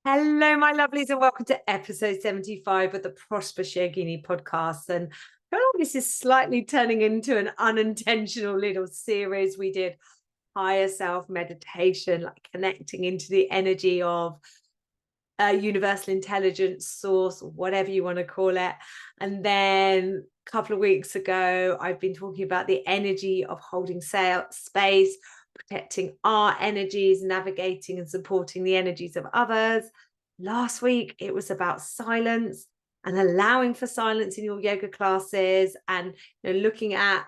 Hello, my lovelies, and welcome to episode 75 of the Prosperous Yogini podcast. And I feel like this is slightly turning into an unintentional little series. We did higher self meditation, like connecting into the energy of universal intelligence source, whatever you want to call it. And then a couple of weeks ago, I've been talking about the energy of holding space, protecting our energies, navigating and supporting the energies of others. Last week, it was about silence and allowing for silence in your yoga classes, and looking at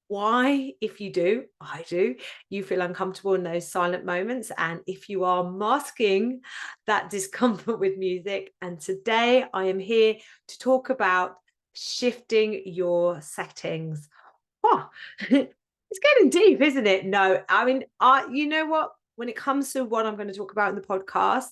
why, if you do, I do, you feel uncomfortable in those silent moments, and if you are masking that discomfort with music. And today I am here to talk about shifting your settings. Oh, it's getting deep, isn't it? No, I mean, you know what? When it comes to what I'm going to talk about in the podcast,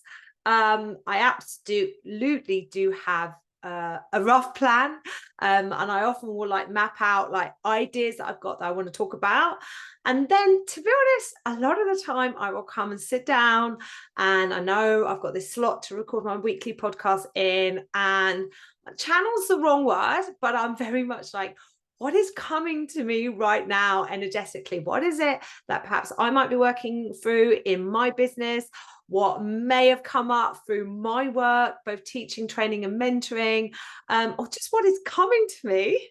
I absolutely do have a rough plan, and I often will like map out like ideas that I've got that I want to talk about. And then, to be honest, a lot of the time I will come and sit down, and I know I've got this slot to record my weekly podcast in, and channel's the wrong word, but I'm very much like, what is coming to me right now energetically? What is it that perhaps I might be working through in my business? What may have come up through my work, both teaching, training, and mentoring, or just what is coming to me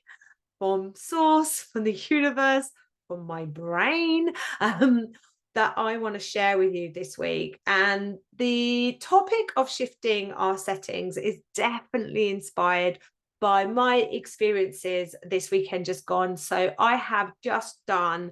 from source, from the universe, from my brain, that I want to share with you this week. And the topic of shifting our settings is definitely inspired by my experiences this weekend just gone. So I have just done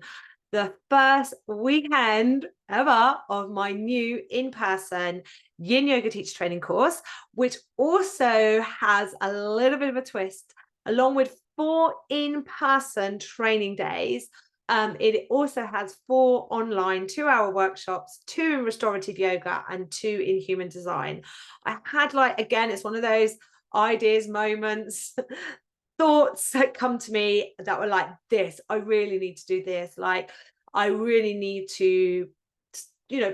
the first weekend ever of my new in-person yin yoga teacher training course, which also has a little bit of a twist. Along with 4 in-person training days, it also has 4 online 2-hour workshops, 2 in restorative yoga and 2 in human design. I had, like, again, it's one of those ideas, moments, thoughts that come to me that were like, this, I really need to do this. Like, I really need to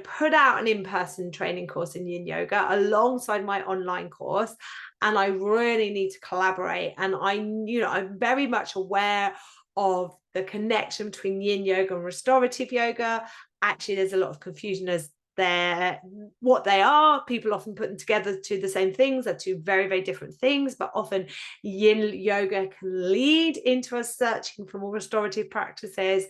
put out an in-person training course in yin yoga alongside my online course, and I really need to collaborate. And I'm very much aware of the connection between yin yoga and restorative yoga. Actually, there's a lot of confusion as they're what they are. People often put them together to the same things. They're 2 very, very different things, but often yin yoga can lead into us searching for more restorative practices.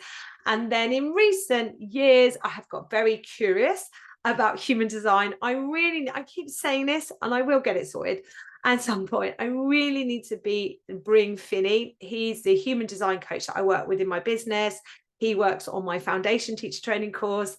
And then in recent years, I have got very curious about human design. I keep saying this, and I will get it sorted at some point. I really need to bring Finney. He's the human design coach that I work with in my business. He works on my foundation teacher training course.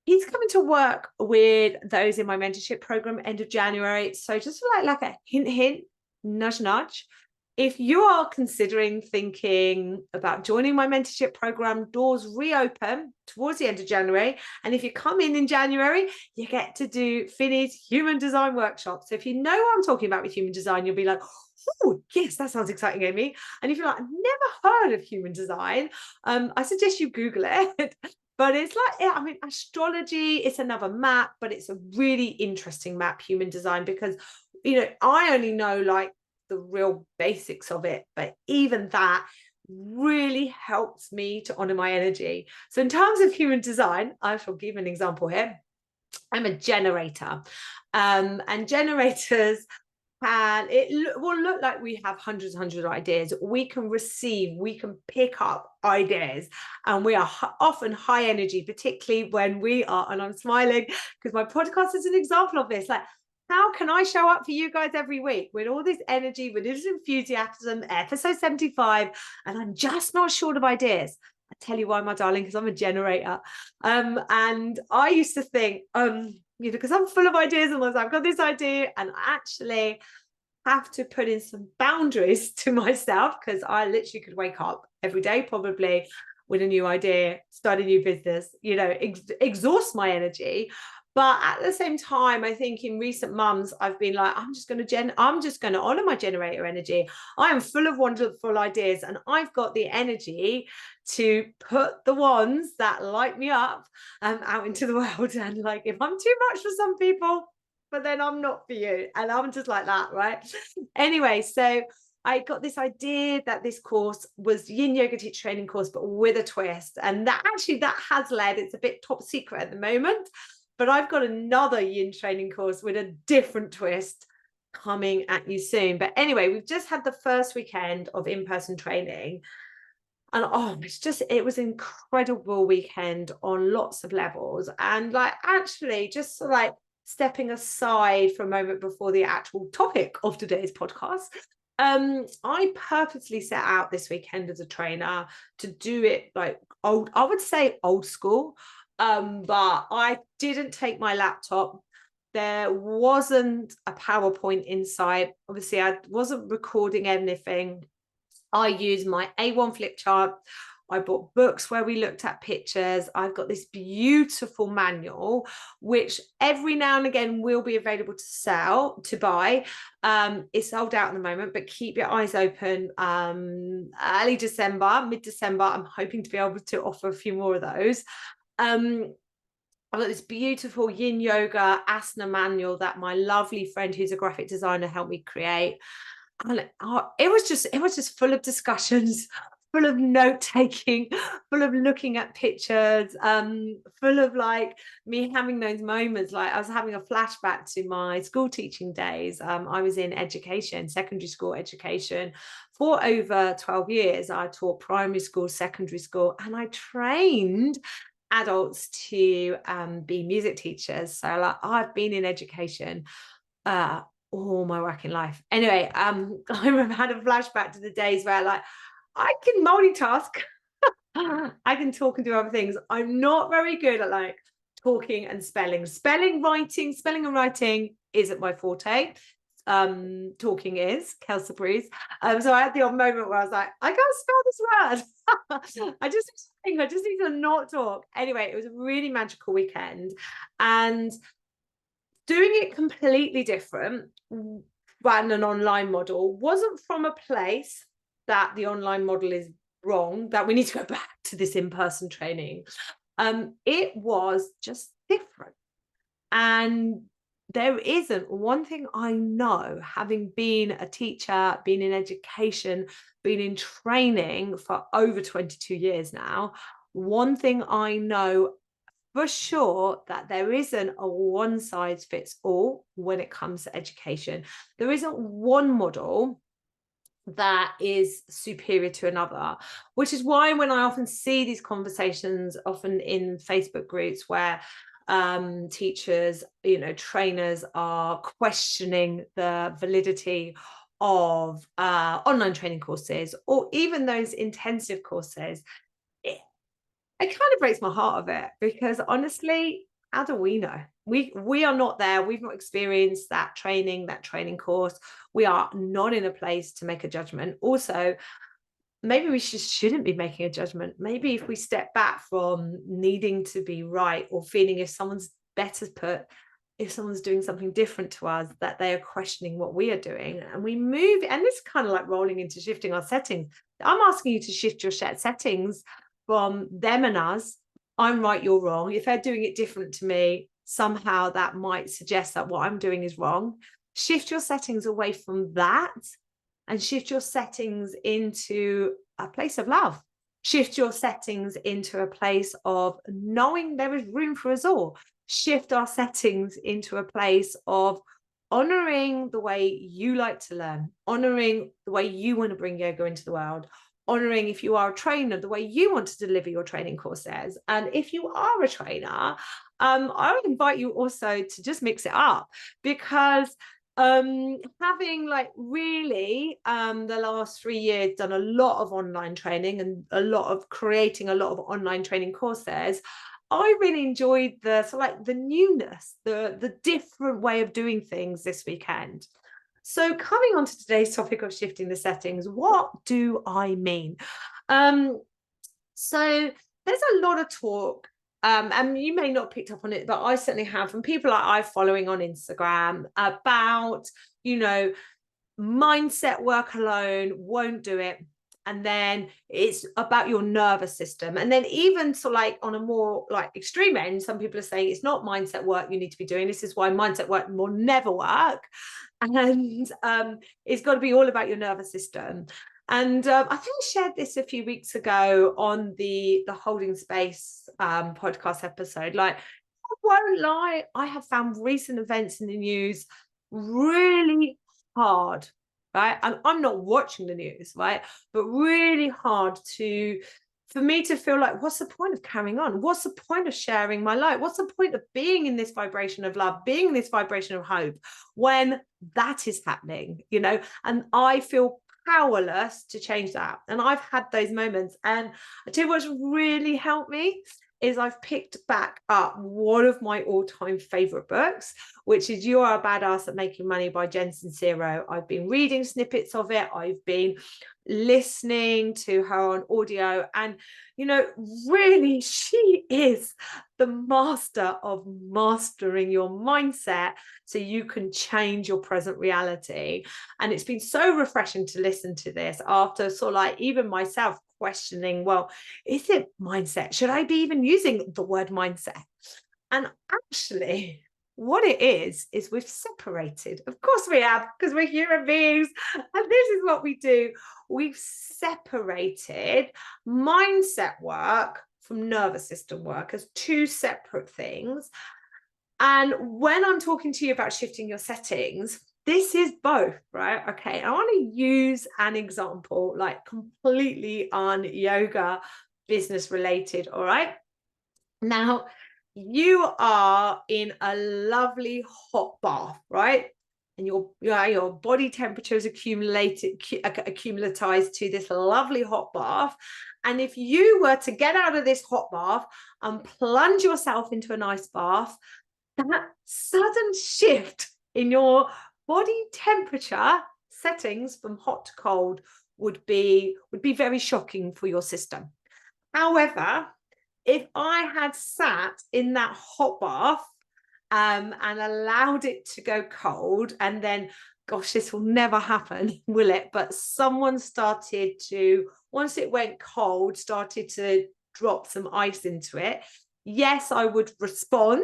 He's coming to work with those in my mentorship program end of January. So just like a hint, nudge, nudge. If you are considering thinking about joining my mentorship program, doors reopen towards the end of January. And if you come in January, you get to do Finney's human design workshop. So if you know what I'm talking about with human design, you'll be like, oh, yes, that sounds exciting, Amy. And if you're like, I've never heard of human design, I suggest you Google it. But it's like, I mean, astrology, it's another map, but it's a really interesting map, human design, because, I only know like the real basics of it, but even that really helps me to honor my energy. So in terms of human design, I shall give an example here. I'm a generator, and generators will look like we have hundreds of ideas. We can receive, we can pick up ideas, and we are often high energy, particularly when we are, and I'm smiling because my podcast is an example of this. Like, how can I show up for you guys every week with all this energy, with this enthusiasm, episode 75, and I'm just not short of ideas? I tell you why, my darling, because I'm a generator. And I used to think, because I'm full of ideas, and I've got this idea, and actually have to put in some boundaries to myself, because I literally could wake up every day probably with a new idea, start a new business, exhaust my energy. But at the same time, I think in recent months, I've been like, I'm just going to honor my generator energy. I am full of wonderful ideas, and I've got the energy to put the ones that light me up out into the world. And like, if I'm too much for some people, but then I'm not for you. And I'm just like that, right? Anyway, so I got this idea that this course was yin yoga teacher training course, but with a twist. And that has led, it's a bit top secret at the moment, but I've got another yin training course with a different twist coming at you soon. But anyway, we've just had the first weekend of in-person training. And it was an incredible weekend on lots of levels. And like, actually, just like stepping aside for a moment before the actual topic of today's podcast, I purposely set out this weekend as a trainer to do it like I would say old school. But I didn't take my laptop. There wasn't a PowerPoint inside. Obviously, I wasn't recording anything. I use my A1 flip chart. I bought books where we looked at pictures. I've got this beautiful manual, which every now and again will be available to buy. It's sold out at the moment, but keep your eyes open. Early December, mid-December, I'm hoping to be able to offer a few more of those. I've got this beautiful yin yoga asana manual that my lovely friend who's a graphic designer helped me create. And it was just full of discussions, full of note taking, full of looking at pictures, full of like me having those moments. Like I was having a flashback to my school teaching days. I was in education, secondary school education for over 12 years. I taught primary school, secondary school, and I trained adults to be music teachers. So like I've been in education all my working life. Anyway, I've had a flashback to the days where like I can multitask. I can talk and do other things. I'm not very good at like talking and spelling. Spelling and writing isn't my forte. Talking is, Kelsey agrees. So I had the odd moment where I was like, I can't spell this word. I just need to not talk. Anyway, it was a really magical weekend. And doing it completely different than an online model wasn't from a place that the online model is wrong, that we need to go back to this in-person training. It was just different. And there isn't one thing I know, having been a teacher, been in education, been in training for over 22 years now, one thing I know for sure that there isn't a one size fits all when it comes to education. There isn't one model that is superior to another, which is why when I often see these conversations, often in Facebook groups where teachers, trainers are questioning the validity of online training courses or even those intensive courses, it kind of breaks my heart of it, because honestly, how do we know? We are not there. We've not experienced that training course. We are not in a place to make a judgment. Also, maybe we shouldn't be making a judgment. Maybe if we step back from needing to be right or feeling if someone's doing something different to us, that they are questioning what we are doing, and we move. And this is kind of like rolling into shifting our settings. I'm asking you to shift your settings from them and us. I'm right, you're wrong. If they're doing it different to me, somehow that might suggest that what I'm doing is wrong. Shift your settings away from that and shift your settings into a place of love. Shift your settings into a place of knowing there is room for us all. Shift our settings into a place of honoring the way you like to learn, honoring the way you want to bring yoga into the world, honoring, if you are a trainer, the way you want to deliver your training courses. And if you are a trainer, I would invite you also to just mix it up, because having like really the last 3 years done a lot of online training and a lot of creating a lot of online training courses, I really enjoyed the newness, the different way of doing things this weekend. So coming on to today's topic of shifting the settings, what do I mean? So there's a lot of talk, and you may not have picked up on it, but I certainly have, from people like I'm following on Instagram, about, mindset work alone won't do it. And then it's about your nervous system. And then even so, like on a more like extreme end, some people are saying it's not mindset work you need to be doing. This is why mindset work will never work. And it's got to be all about your nervous system. And I think I shared this a few weeks ago on the Holding Space podcast episode. Like, I won't lie, I have found recent events in the news really hard, right? I'm not watching the news, right? But really hard for me to feel like, what's the point of carrying on? What's the point of sharing my life? What's the point of being in this vibration of love, being in this vibration of hope when that is happening, you know? And I feel powerless to change that. And I've had those moments. And I tell you what's really helped me is I've picked back up one of my all-time favorite books, which is You Are a Badass at Making Money by Jen Sincero. I've been reading snippets of it. I've been listening to her on audio, and you know, really, she is the master of mastering your mindset so you can change your present reality. And it's been so refreshing to listen to this after sort of like even myself questioning, well, is it mindset? Should I be even using the word mindset? And actually, what it is we've separated. Of course we have, because we're human beings. And this is what we do. We've separated mindset work from nervous system work as two separate things. And when I'm talking to you about shifting your settings, this is both, right? Okay, I want to use an example, like completely un-yoga business related, all right? Now, you are in a lovely hot bath, right? And your body temperature is acclimatized to this lovely hot bath. And if you were to get out of this hot bath and plunge yourself into an ice bath, that sudden shift in your body temperature settings from hot to cold would be very shocking for your system. However, if I had sat in that hot bath and allowed it to go cold, and then, gosh, this will never happen, will it? But someone started to, once it went cold, started to drop some ice into it. Yes, I would respond,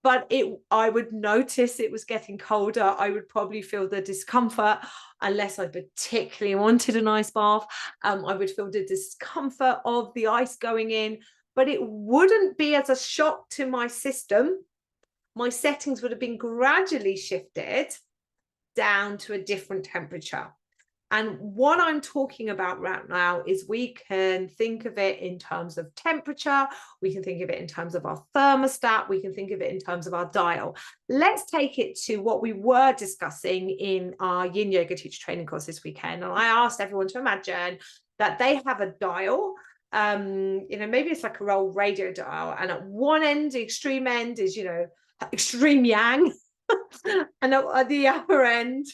but I would notice it was getting colder. I would probably feel the discomfort, unless I particularly wanted an ice bath. I would feel the discomfort of the ice going in, but it wouldn't be as a shock to my system. My settings would have been gradually shifted down to a different temperature. And what I'm talking about right now is we can think of it in terms of temperature. We can think of it in terms of our thermostat. We can think of it in terms of our dial. Let's take it to what we were discussing in our Yin Yoga teacher training course this weekend. And I asked everyone to imagine that they have a dial. You know, maybe it's like a old radio dial. And at one end, the extreme end is, you know, extreme yang. And at the upper end,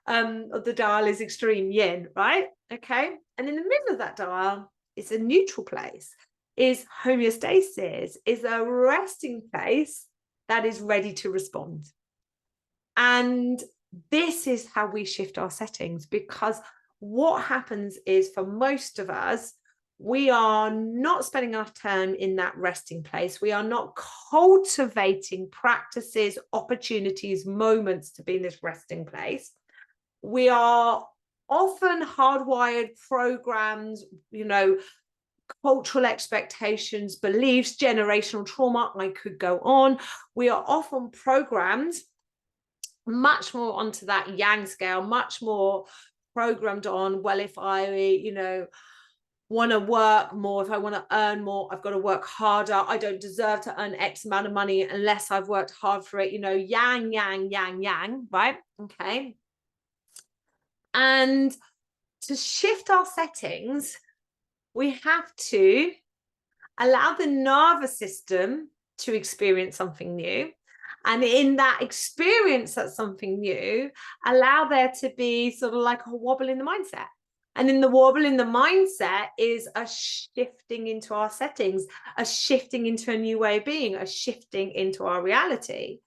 of the dial is extreme yin, right? Okay. And in the middle of that dial is a neutral place, is homeostasis, is a resting place that is ready to respond. And this is how we shift our settings, because what happens is, for most of us, we are not spending enough time in that resting place. We are not cultivating practices, opportunities, moments to be in this resting place. We are often hardwired, programmed, you know, cultural expectations, beliefs, generational trauma. I could go on. We are often programmed much more onto that yang scale, much more programmed on, well, if I, you know, want to work more, if I want to earn more, I've got to work harder. I don't deserve to earn X amount of money unless I've worked hard for it. You know, yang, yang, yang, yang, right? Okay. And to shift our settings, we have to allow the nervous system to experience something new. And in that experience, that's something new, allow there to be sort of like a wobble in the mindset. And in the wobble in the mindset is a shifting into our settings, a shifting into a new way of being, a shifting into our reality.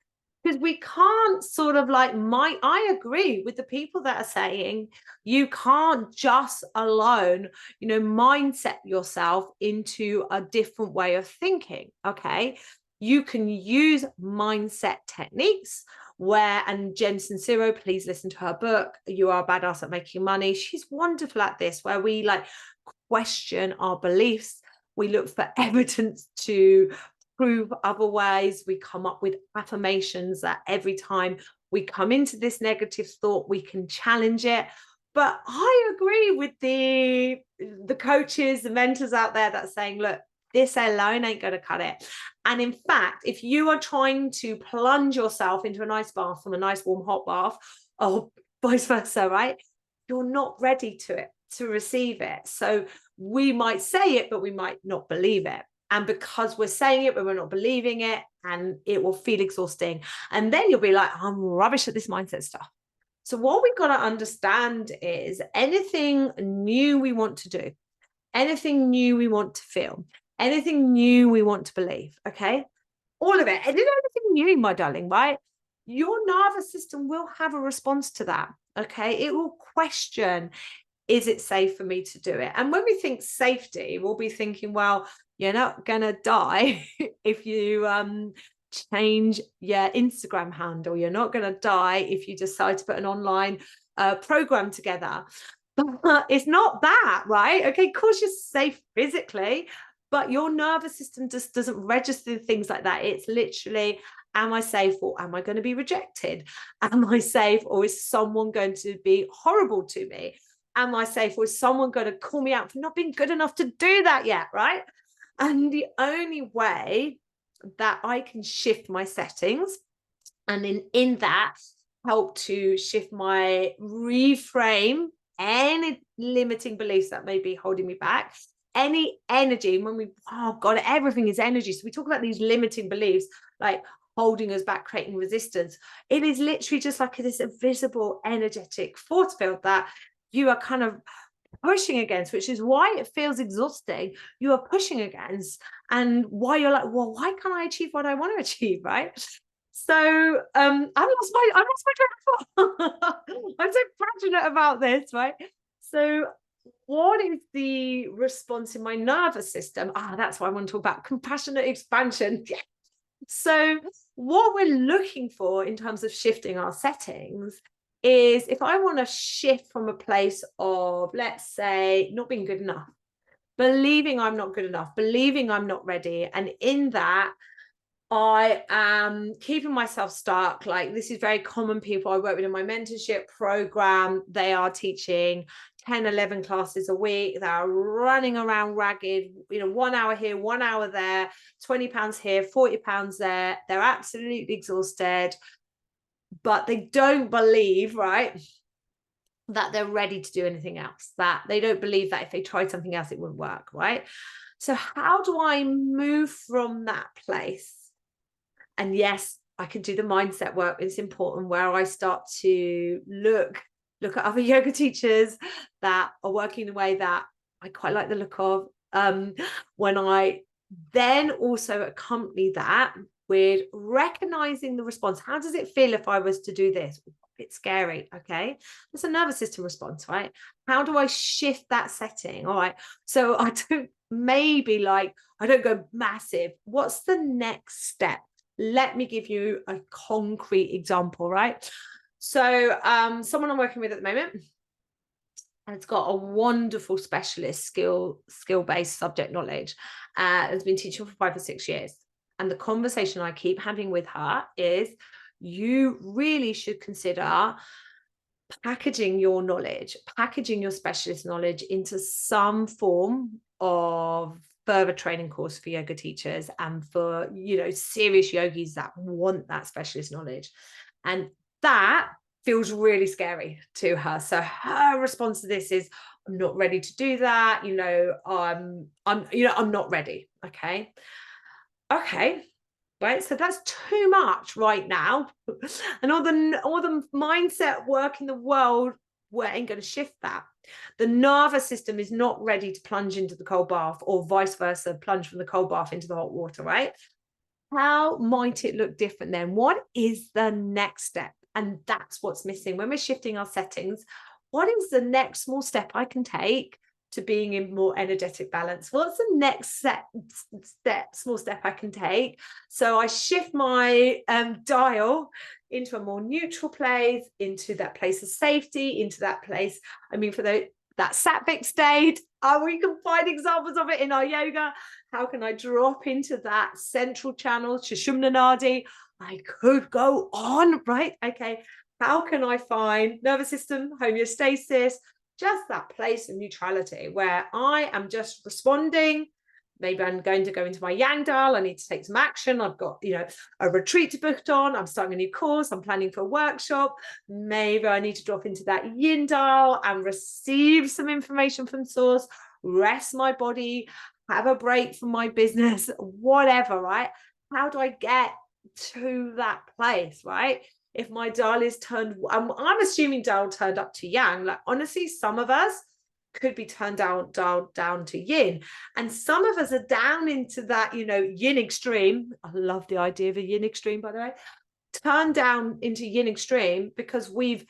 Because we can't sort of like, I agree with the people that are saying you can't just alone, mindset yourself into a different way of thinking. Okay. You can use mindset techniques and Jen Sincero, please listen to her book, You Are a Badass at Making Money. She's wonderful at this, where we like question our beliefs. We look for evidence to prove other ways. We come up with affirmations that every time we come into this negative thought, we can challenge it. But I agree with the coaches, the mentors out there that are saying, look, this alone ain't going to cut it. And in fact, if you are trying to plunge yourself into a nice bath from a nice warm hot bath, or vice versa, right? You're not ready to receive it. So we might say it, but we might not believe it. And because we're saying it, but we're not believing it, and it will feel exhausting. And then you'll be like, I'm rubbish at this mindset stuff. So what we've got to understand is anything new we want to do, anything new we want to feel, anything new we want to believe, okay? All of it. And anything new, my darling, right? Your nervous system will have a response to that, okay? It will question, is it safe for me to do it? And when we think safety, we'll be thinking, well, you're not going to die if you change your Instagram handle. You're not going to die if you decide to put an online program together. But it's not that, right? Okay, of course you're safe physically, but your nervous system just doesn't register things like that. It's literally, am I safe, or am I going to be rejected? Am I safe, or is someone going to be horrible to me? Am I safe, or is someone going to call me out for not being good enough to do that yet, right? And the only way that I can shift my settings, and in that help to shift my reframe any limiting beliefs that may be holding me back, any energy, oh God, everything is energy. So we talk about these limiting beliefs, like holding us back, creating resistance. It is literally just like this invisible energetic force field that you are kind of pushing against, which is why it feels exhausting. You are pushing against, and why you're like, well, why can't I achieve what I want to achieve, right? So I lost my train of thought. I'm so passionate about this, right? So what is the response in my nervous system? That's why I want to talk about compassionate expansion. So what we're looking for in terms of shifting our settings is, if I want to shift from a place of, let's say, not being good enough, believing I'm not good enough, believing I'm not ready, and in that I am keeping myself stuck. Like, this is very common. People I work with in my mentorship program, they are teaching 10, 11 classes a week. They're running around ragged, 1 hour here, 1 hour there, 20 pounds here, 40 pounds there. They're absolutely exhausted, but they don't believe, right, that they're ready to do anything else, that they don't believe that if they tried something else, it wouldn't work, right? So how do I move from that place? And yes, I can do the mindset work. It's important, where I start to look at other yoga teachers that are working the way that I quite like the look of. When I then also accompany that with recognizing the response. How does it feel if I was to do this? It's scary. Okay. That's a nervous system response, right? How do I shift that setting? All right. So I don't go massive. What's the next step? Let me give you a concrete example, right? So someone I'm working with at the moment, and it's got a wonderful specialist skill-based subject knowledge, has been teaching for 5 or 6 years. And the conversation I keep having with her is, you really should consider packaging your knowledge, packaging your specialist knowledge into some form of further training course for yoga teachers and for, serious yogis that want that specialist knowledge. And that feels really scary to her. So her response to this is, I'm not ready to do that. I'm not ready. Okay. Right. So that's too much right now. And all the mindset work in the world, we ain't going to shift that. The nervous system is not ready to plunge into the cold bath, or vice versa, plunge from the cold bath into the hot water, right? How might it look different then? What is the next step? And that's what's missing when we're shifting our settings. What is the next small step I can take to being in more energetic balance? What's the next small step I can take? So I shift my dial into a more neutral place, into that place of safety, into that place. I mean, for that sattvic state, we can find examples of it in our yoga. How can I drop into that central channel, Sushumna Nadi? I could go on, right? Okay. How can I find nervous system, homeostasis, just that place of neutrality where I am just responding? Maybe I'm going to go into my yang dial. I need to take some action. I've got, a retreat to book on. I'm starting a new course. I'm planning for a workshop. Maybe I need to drop into that yin dial and receive some information from source, rest my body, have a break from my business, whatever, right? How do I get to that place, right? If my dial is turned, I'm assuming dial turned up to yang. Like, honestly, some of us could be turned down to yin, and some of us are down into that yin extreme. I love the idea of a yin extreme, by the way. Turn down into yin extreme because we've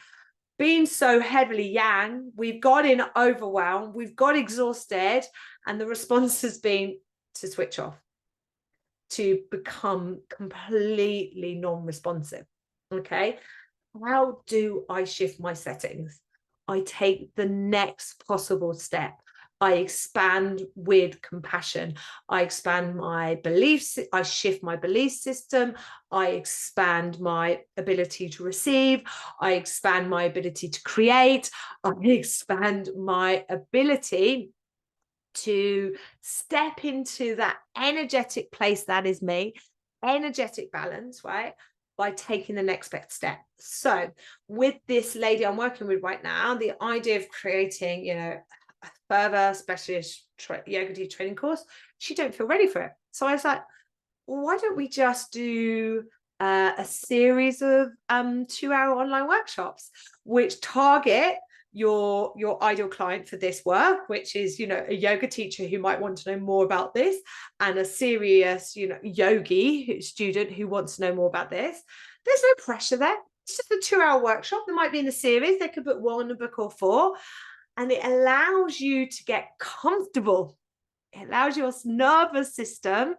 been so heavily yang, we've got in overwhelmed, we've got exhausted, and the response has been to switch off, to become completely non-responsive. Okay, how do I shift my settings? I take the next possible step. I expand with compassion. I expand my beliefs. I shift my belief system. I expand my ability to receive. I expand my ability to create. I expand my ability to step into that energetic place that is me, energetic balance, right? By taking the next best step. So with this lady I'm working with right now, the idea of creating, a further specialist yoga training course, she don't feel ready for it. So I was like, well, why don't we just do a series of 2-hour online workshops which target your ideal client for this work, which is a yoga teacher who might want to know more about this, and a serious yogi student who wants to know more about this. There's no pressure there. It's just a 2-hour workshop. There might be in a series. They could book 1, a book, or 4, and it allows you to get comfortable. It allows your nervous system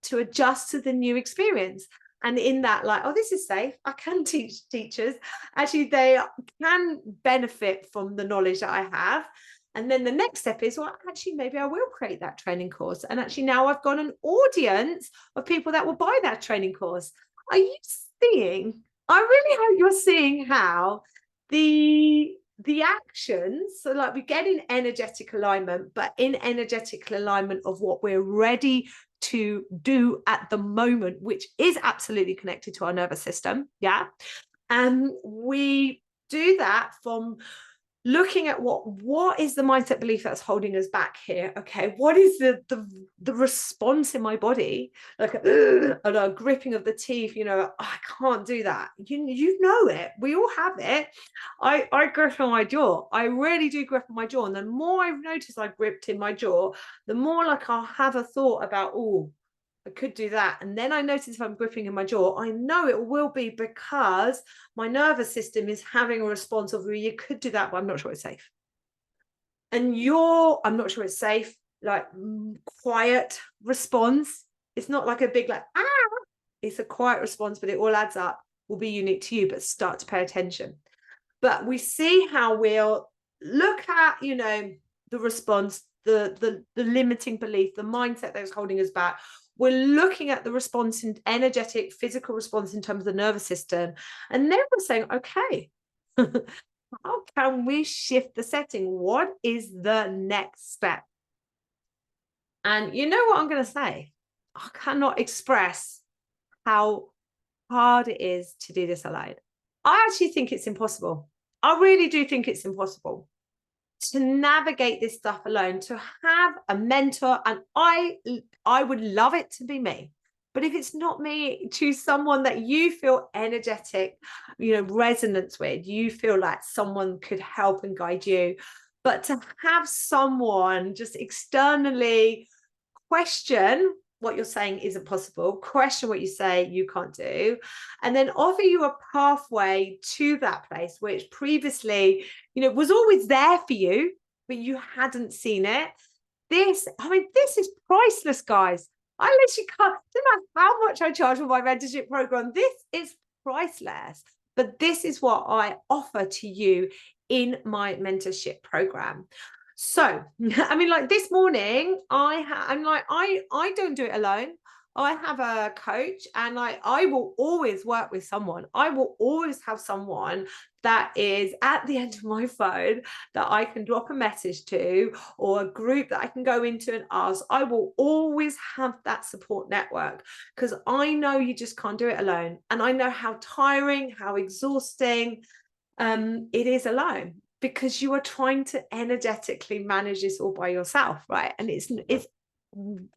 to adjust to the new experience. And in that, like, oh, this is safe. I can teach teachers. Actually, they can benefit from the knowledge that I have. And then the next step is, well, actually, maybe I will create that training course. And actually, now I've got an audience of people that will buy that training course. Are you seeing? I really hope you're seeing how the actions, so like we get in energetic alignment, but in energetic alignment of what we're ready to do at the moment, which is absolutely connected to our nervous system. Yeah. And we do that from looking at what is the mindset belief that's holding us back here. Okay, what is the response in my body, like a gripping of the teeth, I can't do that. You know it, we all have it. I grip on my jaw. I really do grip on my jaw, and the more I've noticed I gripped in my jaw, the more like I'll have a thought about, oh, I could do that. And then I notice if I'm gripping in my jaw, I know it will be because my nervous system is having a response of, well, you could do that, but I'm not sure it's safe. And I'm not sure it's safe, like quiet response. It's not like a big, like, ah, it's a quiet response, but it all adds up, will be unique to you, but start to pay attention. But we see how we'll look at, the response, the limiting belief, the mindset that's holding us back. We're looking at the response in energetic, physical response in terms of the nervous system. And then we're saying, okay, how can we shift the setting? What is the next step? And you know what I'm going to say? I cannot express how hard it is to do this alone. I actually think it's impossible. I really do think it's impossible to navigate this stuff alone, to have a mentor. And I would love it to be me, but if it's not me, choose someone that you feel energetic, resonance with, you feel like someone could help and guide you. But to have someone just externally question what you're saying isn't possible, question what you say you can't do, and then offer you a pathway to that place, which previously, was always there for you, but you hadn't seen it. This is priceless, guys. I literally can't, no matter how much I charge for my mentorship program, this is priceless. But this is what I offer to you in my mentorship program. So, like this morning, I don't do it alone. I have a coach, and I will always work with someone. I will always have someone that is at the end of my phone that I can drop a message to, or a group that I can go into and ask. I will always have that support network, because I know you just can't do it alone. And I know how tiring, how exhausting it is alone, because you are trying to energetically manage this all by yourself, right? And it's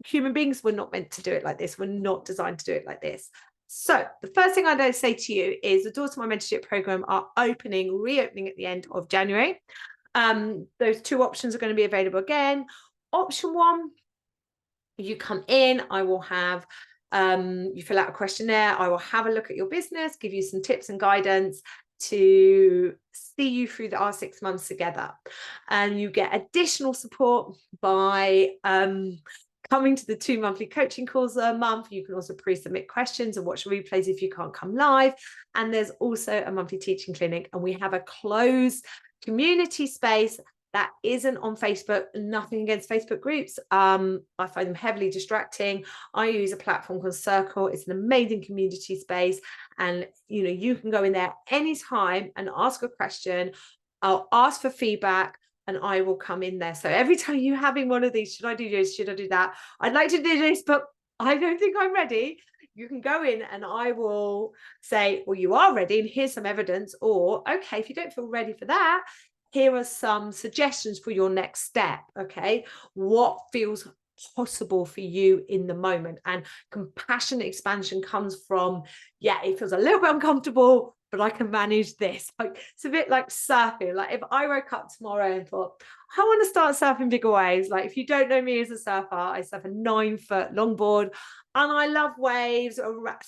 human beings were not meant to do it like this. We're not designed to do it like this. So the first thing I say to you is the doors to my mentorship program are reopening at the end of January. Those two options are going to be available again. Option one, you come in, I will have you fill out a questionnaire, I will have a look at your business, give you some tips and guidance to see you through our 6 months together. And you get additional support by coming to the 2 monthly coaching calls a month. You can also pre-submit questions and watch replays if you can't come live. And there's also a monthly teaching clinic, and we have a closed community space that isn't on Facebook. Nothing against Facebook groups. I find them heavily distracting. I use a platform called Circle. It's an amazing community space. And you can go in there anytime and ask a question. I'll ask for feedback, and I will come in there. So every time you're having one of these, should I do this? Should I do that? I'd like to do this, but I don't think I'm ready. You can go in and I will say, well, you are ready, and here's some evidence. Or, okay, if you don't feel ready for that, here are some suggestions for your next step. Okay, what feels possible for you in the moment? And compassionate expansion comes from, it feels a little bit uncomfortable, but I can manage this. Like, it's a bit like surfing. Like, if I woke up tomorrow and thought, I want to start surfing bigger waves. Like, if you don't know me as a surfer, I surf a 9-foot longboard, and I love waves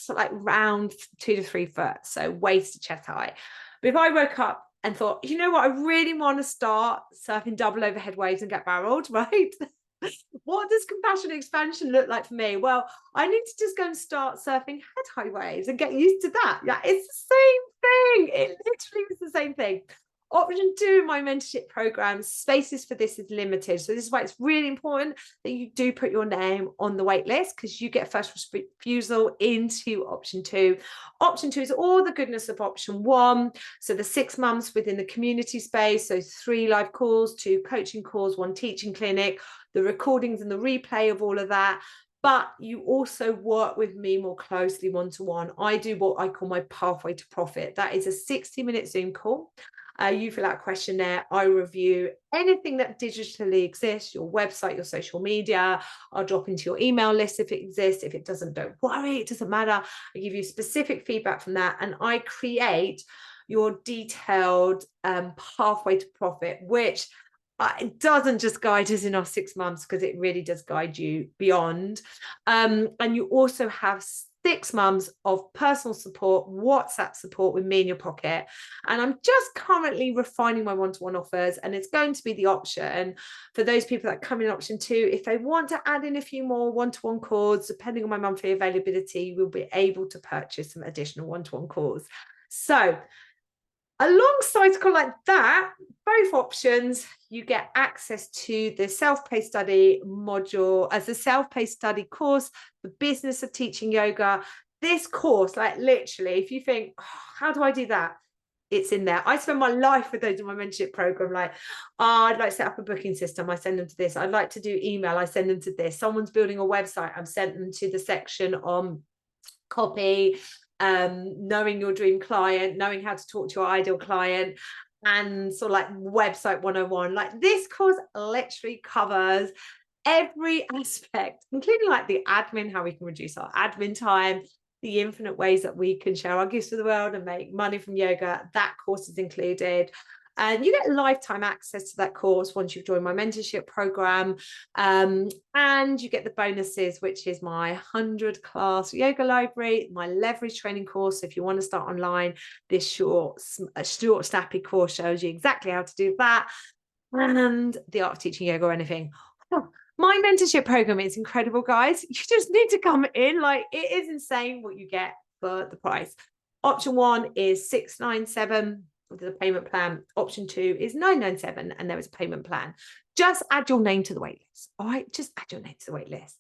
like round 2 to 3 foot, so waist to chest high. But if I woke up and thought, you know what, I really want to start surfing double overhead waves and get barreled, right? What does compassionate expansion look like for me? Well, I need to just go and start surfing head high waves and get used to that. Yeah, it's the same thing. It literally is the same thing. Option 2 in my mentorship program, spaces for this is limited. So this is why it's really important that you do put your name on the wait list, because you get first refusal into option 2. Option 2 is all the goodness of option 1. So the 6 months within the community space, so 3 live calls, 2 coaching calls, 1 teaching clinic, the recordings and the replay of all of that. But you also work with me more closely one-to-one. I do what I call my pathway to profit. That is a 60-minute Zoom call. You fill out a questionnaire. I review anything that digitally exists, your website, your social media. I'll drop into your email list if it exists. If it doesn't, don't worry, it doesn't matter. I give you specific feedback from that, and I create your detailed pathway to profit, which it doesn't just guide us in our 6 months, because it really does guide you beyond. And you also have 6 months of personal support, WhatsApp support with me in your pocket. And I'm just currently refining my one-to-one offers, and it's going to be the option for those people that come in option 2. If they want to add in a few more one-to-one calls, depending on my monthly availability, we'll be able to purchase some additional one-to-one calls. So alongside a call like that, both options, you get access to the self-paced study module as a self-paced study course, the business of teaching yoga. This course, like literally, if you think, how do I do that? It's in there. I spend my life with those in my mentorship program. Like, I'd like to set up a booking system, I send them to this. I'd like to do email, I send them to this. Someone's building a website, I've sent them to the section on copy, knowing your dream client, knowing how to talk to your ideal client, and sort of like website 101. Like, this course literally covers every aspect, including like the admin, how we can reduce our admin time, the infinite ways that we can share our gifts with the world and make money from yoga. That course is included. And you get lifetime access to that course once you've joined my mentorship program. And you get the bonuses, which is my 100-class yoga library, my leverage training course. So if you want to start online, this short, snappy course shows you exactly how to do that. And the art of teaching yoga or anything. Oh, my mentorship program is incredible, guys. You just need to come in. Like, it is insane what you get for the price. Option 1 is 697 with the payment plan. Option 2 is 997, and there is a payment plan. Just add your name to the wait list. All right, just add your name to the wait list.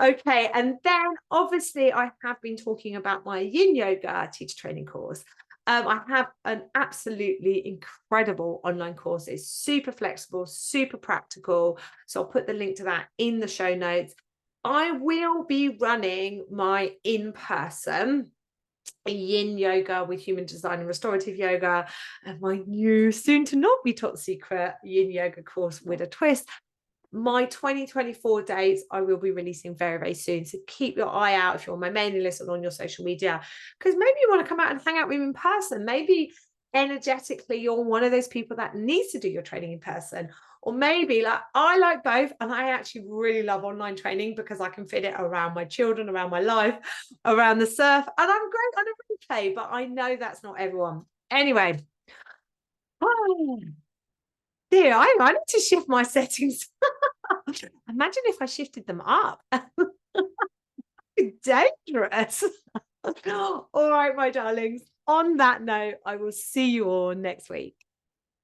Okay, and then obviously I have been talking about my Yin Yoga teacher training course. I have an absolutely incredible online course. It's super flexible, super practical. So I'll put the link to that in the show notes. I will be running my in-person Yin Yoga with human design and restorative yoga, and my new, soon to not be top secret, Yin Yoga course with a twist. My 2024 dates I will be releasing very, very soon. So keep your eye out if you're on my mailing list and on your social media, because maybe you want to come out and hang out with me in person. Maybe energetically you're one of those people that needs to do your training in person. Or maybe like I like both, and I actually really love online training because I can fit it around my children, around my life, around the surf, and I'm great on a replay, but I know that's not everyone. Anyway, oh, dear, I need to shift my settings. Imagine if I shifted them up. Dangerous. All right, my darlings. On that note, I will see you all next week.